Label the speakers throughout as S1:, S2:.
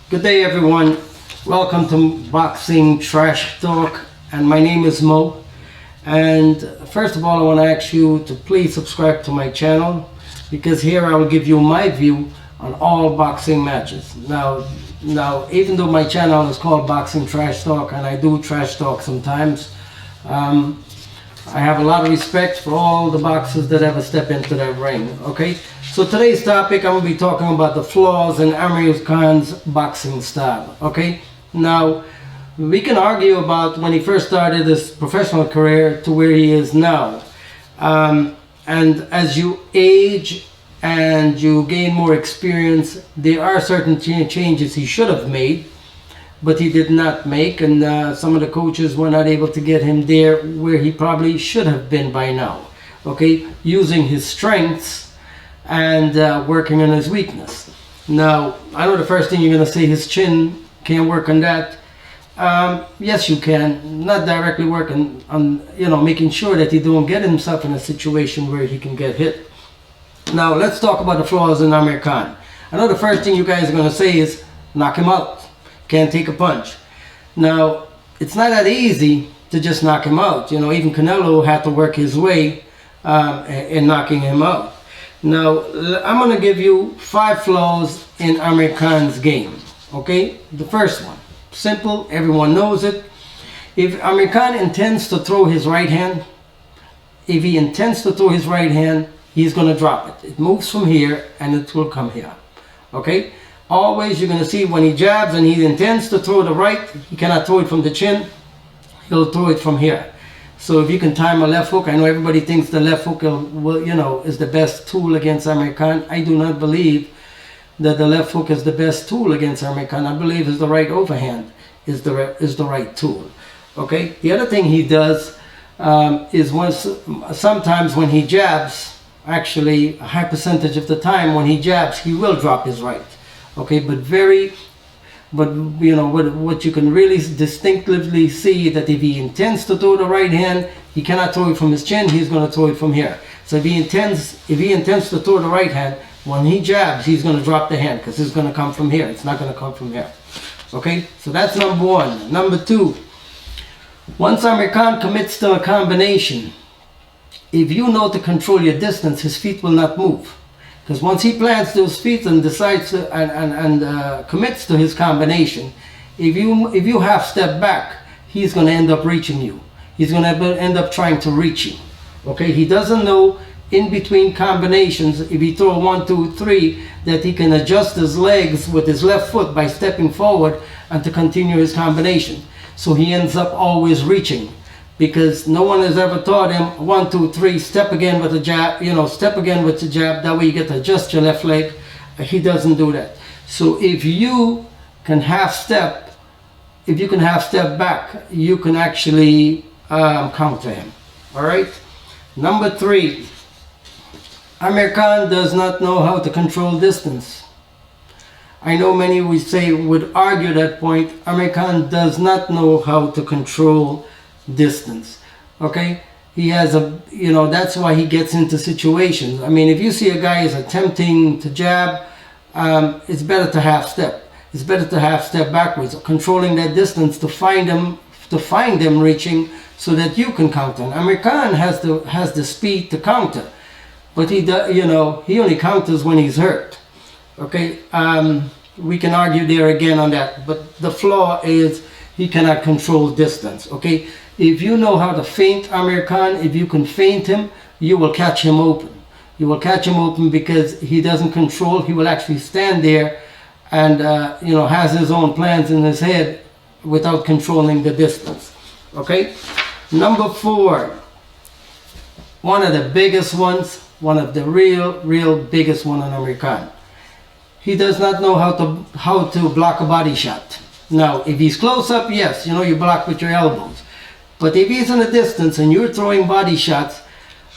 S1: Good day, everyone. Welcome to Boxing Trash Talk, and my name is Mo. And first of all, I want to ask you to please subscribe to my channel, because here I will give you my view on all boxing matches. Now, even though my channel is called Boxing Trash Talk, and I do trash talk sometimes, I have a lot of respect for all the boxers that ever step into that ring. Okay, so today's topic, I'm going to be talking about the flaws in Amir Khan's boxing style. Okay, now we can argue about when he first started his professional career to where he is now, and as you age and you gain more experience, there are certain changes he should have made, but he did not make, and some of the coaches were not able to get him there where he probably should have been by now. Okay, using his strengths and working on his weakness. Now, I know the first thing you're going to say, his chin, can't work on that. Yes, you can. Not directly working on, making sure that he don't get himself in a situation where he can get hit. Now, let's talk about the flaws in Amir Khan. I know the first thing you guys are going to say is knock him out. Can't take a punch. Now, it's not that easy to just knock him out. Even Canelo had to work his way in knocking him out. Now, I'm going to give you 5 flaws in Amir Khan's game. Okay? The first one. Simple. Everyone knows it. If Amir Khan intends to throw his right hand, he's going to drop it. It moves from here and it will come here. Okay? Always you're going to see when he jabs and he intends to throw the right, he cannot throw it from the chin. He'll throw it from here. So if you can time a left hook, I know everybody thinks the left hook is the best tool against Amir Khan. I do not believe that the left hook is the best tool against Amir Khan. I believe is the right overhand is the right tool. Okay. The other thing he does is sometimes when he jabs, actually a high percentage of the time when he jabs, he will drop his right. Okay, but what you can really distinctively see that if he intends to throw the right hand, he cannot throw it from his chin. He's going to throw it from here. So if he intends to throw the right hand, when he jabs, he's going to drop the hand because it's going to come from here. It's not going to come from here. Okay, so that's number 1. Number 2, once Amir Khan commits to a combination, if you know to control your distance, his feet will not move. Because once he plants those feet and decides to, and commits to his combination, if you half step back, he's going to end up reaching you. He's going to end up trying to reach you. Okay, he doesn't know in between combinations, if he throw 1, 2, 3, that he can adjust his legs with his left foot by stepping forward and to continue his combination. So he ends up always reaching. Because no one has ever taught him 1, 2, 3, step again with the jab, step again with the jab, that way you get to adjust your left leg. He doesn't do that. So if you can half step back, you can actually counter him. Alright? Number 3, Amir Khan does not know how to control distance. I know many would argue that point. Amir Khan does not know how to control distance. Okay, he has that's why he gets into situations. I mean, if you see a guy is attempting to jab, it's better to half step. It's better to half step backwards, controlling that distance to find them reaching, so that you can counter. And Amir Khan has the speed to counter, but he only counters when he's hurt. Okay, we can argue there again on that, but the flaw is he cannot control distance. Okay, if you know how to feint Amir Khan, if you can feint him, you will catch him open. You will catch him open because he doesn't control. He will actually stand there and has his own plans in his head without controlling the distance. Okay. Number 4, one of the biggest ones, one of the real biggest one on Amir Khan. He does not know how to block a body shot. Now, if he's close up, yes, you block with your elbows. But if he's in a distance and you're throwing body shots,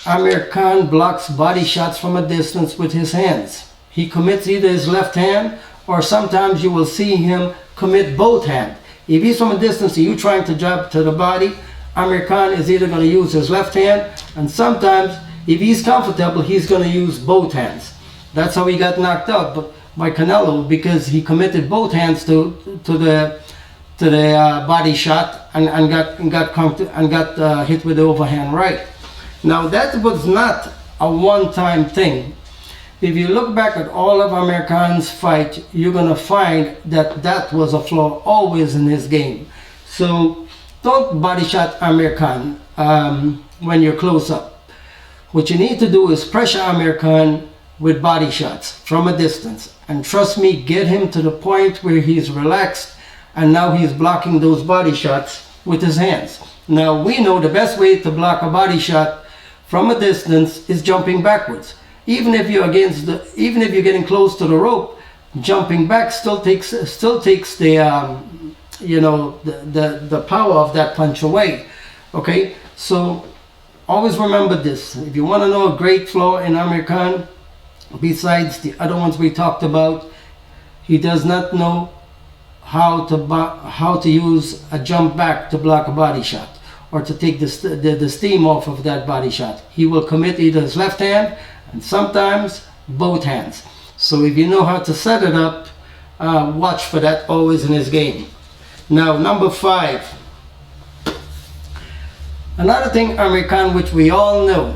S1: Amir Khan blocks body shots from a distance with his hands. He commits either his left hand, or sometimes you will see him commit both hands. If he's from a distance and you're trying to jab to the body, Amir Khan is either going to use his left hand, and sometimes if he's comfortable, he's going to use both hands. That's how he got knocked out. But by Canelo because he committed both hands to the body shot and got hit with the overhand right. Now that was not a one-time thing. If you look back at all of Amir Khan's fight, you're gonna find that that was a flaw always in his game. So don't body shot Amir Khan when you're close up. What you need to do is pressure Amir Khan with body shots from a distance, and trust me, get him to the point where he's relaxed and now he's blocking those body shots with his hands. Now we know the best way to block a body shot from a distance is jumping backwards. Even if you're getting close to the rope, jumping back still takes the the power of that punch away. Okay, so always remember this. If you want to know a great flaw in Amir Khan, besides the other ones we talked about, he does not know how to use a jump back to block a body shot or to take the steam off of that body shot. He will commit either his left hand and sometimes both hands. So if you know how to set it up, watch for that always in his game. Now, number 5. Another thing, Amir Khan, which we all know,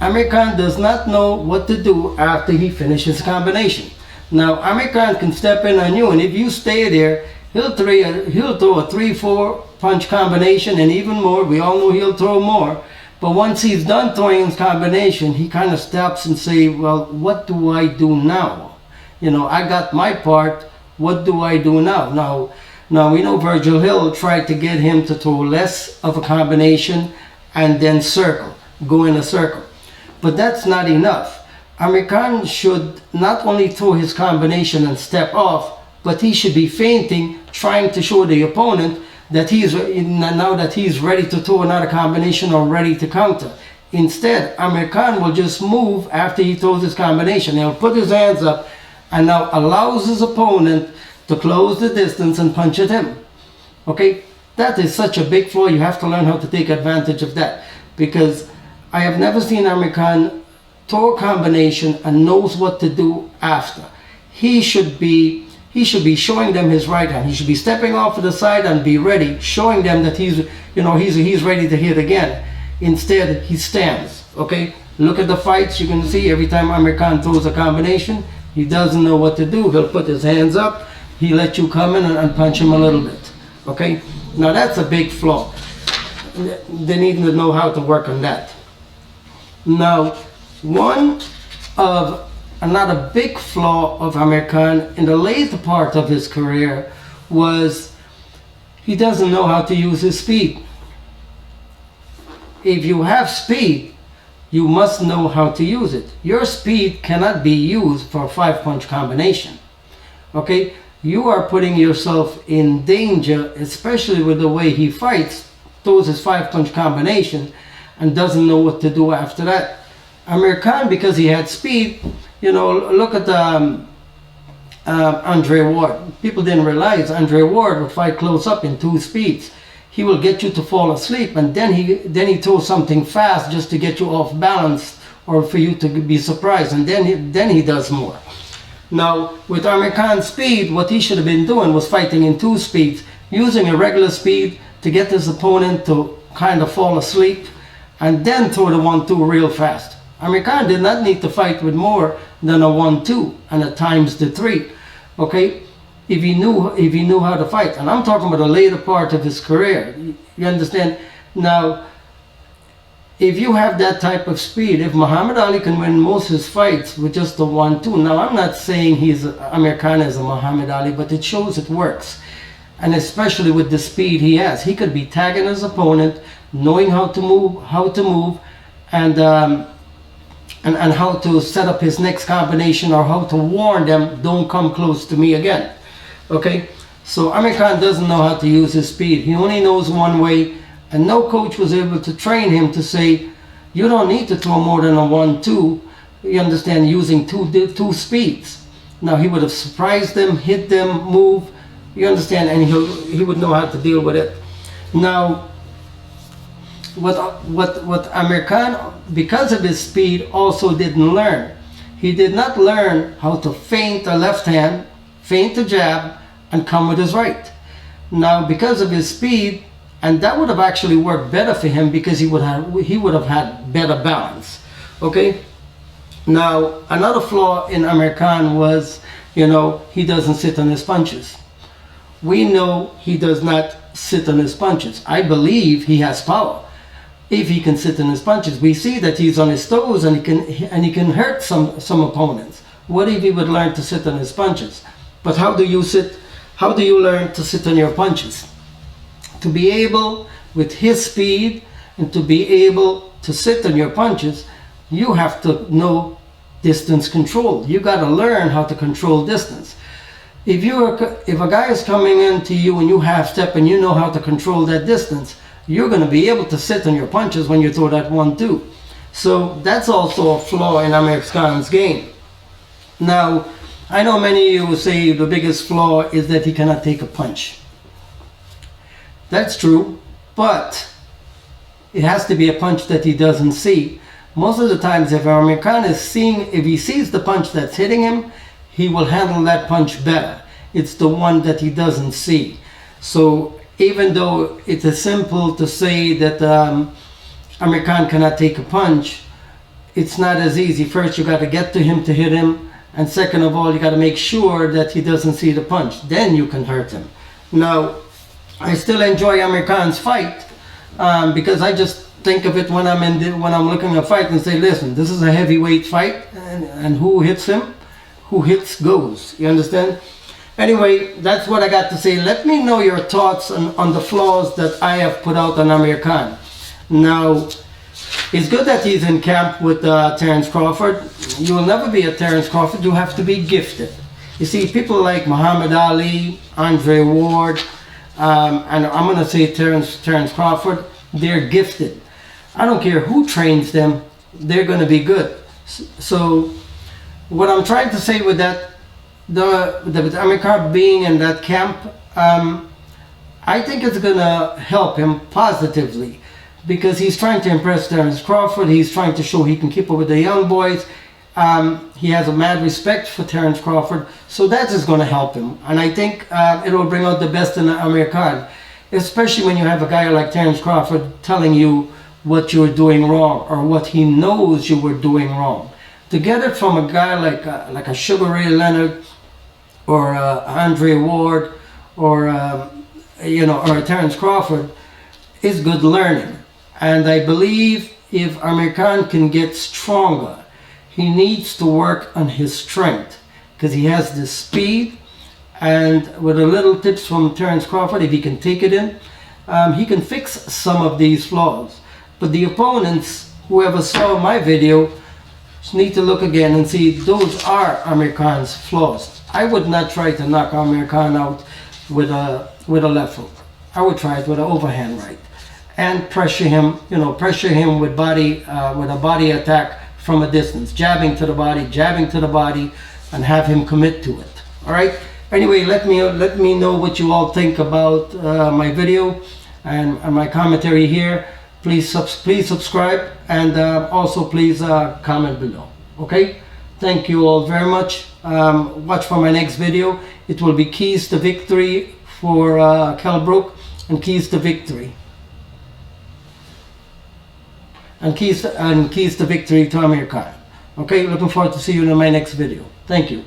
S1: Amir Khan does not know what to do after he finishes combination. Now, Amir Khan can step in on you, and if you stay there, he'll throw a 3-4 punch combination and even more. We all know he'll throw more. But once he's done throwing his combination, he kind of stops and say, well, what do I do now? You know, I got my part. What do I do now? Now we know Virgil Hill tried to get him to throw less of a combination and then go in a circle. But that's not enough. Amir Khan should not only throw his combination and step off, but he should be feinting, trying to show the opponent that now that he's ready to throw another combination or ready to counter. Instead, Amir Khan will just move after he throws his combination. He'll put his hands up and now allows his opponent to close the distance and punch at him. Okay, that is such a big flaw. You have to learn how to take advantage of that, because I have never seen Amir Khan throw a combination and knows what to do after. He should be showing them his right hand. He should be stepping off to the side and be ready, showing them that he's ready to hit again. Instead, he stands. Okay, look at the fights. You can see every time Amir Khan throws a combination, he doesn't know what to do. He'll put his hands up. He let you come in and punch him a little bit. Okay, now that's a big flaw. They need to know how to work on that. Now, another big flaw of Amir Khan in the later part of his career was he doesn't know how to use his speed. If you have speed, you must know how to use it. Your speed cannot be used for a 5-punch combination. Okay, you are putting yourself in danger, especially with the way he fights, throws his 5-punch combination and doesn't know what to do after that. Amir Khan, because he had speed, look at Andre Ward. People didn't realize Andre Ward would fight close up in 2 speeds. He will get you to fall asleep, and then he throws something fast just to get you off balance or for you to be surprised, and then he does more. Now, with Amir Khan's speed, what he should have been doing was fighting in 2 speeds, using a regular speed to get his opponent to kind of fall asleep, and then throw the 1-2 real fast. Amir Khan did not need to fight with more than a 1-2 and at times the 3. Okay, if he knew how to fight, and I'm talking about the later part of his career. You understand? Now, if you have that type of speed, if Muhammad Ali can win most of his fights with just a 1-2, now I'm not saying Amir Khan is a Muhammad Ali, but it shows it works. And especially with the speed he has, he could be tagging his opponent, knowing how to move, and how to set up his next combination, or how to warn them, don't come close to me again. Okay, so Amir Khan doesn't know how to use his speed. He only knows one way, and no coach was able to train him to say, you don't need to throw more than a 1-2, you understand, using two speeds. Now he would have surprised them, hit them, move, you understand, and he would know how to deal with it. Now, what Amir Khan, because of his speed, also didn't learn. He did not learn how to feint a left hand, feint a jab, and come with his right. Now, because of his speed, and that would have actually worked better for him because he would have had better balance. Okay. Now, another flaw in Amir Khan was, he doesn't sit on his punches. We know he does not sit on his punches. I believe he has power if he can sit on his punches. We see that he's on his toes and he can hurt some opponents. What if he would learn to sit on his punches? But how do you learn to sit on your punches? To be able, with his speed, and to be able to sit on your punches, you have to know distance control. You got to learn how to control distance. If a guy is coming into you and you half step and you know how to control that distance, you're going to be able to sit on your punches when you throw that 1-2. So that's also a flaw in Amir Khan's game. Now, I know many of you will say the biggest flaw is that he cannot take a punch. That's true, but it has to be a punch that he doesn't see. Most of the times, if Amir Khan if he sees the punch that's hitting him, he will handle that punch better. It's the one that he doesn't see. So even though it is simple to say that Amir Khan cannot take a punch, it's not as easy. First, you got to get to him to hit him, and second of all, you got to make sure that he doesn't see the punch. Then you can hurt him. Now, I still enjoy Amir Khan's fight because I just think of it when I'm looking at a fight and say, listen, this is a heavyweight fight, and who hits him, who hits goes. You understand? Anyway, that's what I got to say. Let me know your thoughts on the flaws that I have put out on Amir Khan. Now, it's good that he's in camp with Terence Crawford. You will never be a Terence Crawford. You have to be gifted. You see, people like Muhammad Ali, Andre Ward, and I'm going to say Terence Crawford, they're gifted. I don't care who trains them, they're going to be good. So what I'm trying to say with that, the Amir Khan being in that camp, I think it's going to help him positively because he's trying to impress Terence Crawford. He's trying to show he can keep up with the young boys. He has a mad respect for Terence Crawford, so that is going to help him. And I think it will bring out the best in Amir Khan, especially when you have a guy like Terence Crawford telling you what you're doing wrong or what he knows you were doing wrong. To get it from a guy like a Sugar Ray Leonard or Andre Ward or or Terence Crawford is good learning. And I believe if Amir Khan can get stronger, he needs to work on his strength because he has the speed, and with a little tips from Terence Crawford, if he can take it in, he can fix some of these flaws. But the opponents, whoever saw my video, need to look again and see those are Amir Khan's flaws. I would not try to knock Amir Khan out with a left hook. I would try it with an overhand right and pressure him with a body attack from a distance, jabbing to the body, and have him commit to it. All right. Anyway, let me know what you all think about my video and my commentary here. Please subscribe and also please comment below. Okay. Thank you all very much. Watch for my next video. It will be keys to victory for Kell Brook and keys to victory. And keys to victory to Amir Khan. Okay, looking forward to see you in my next video. Thank you.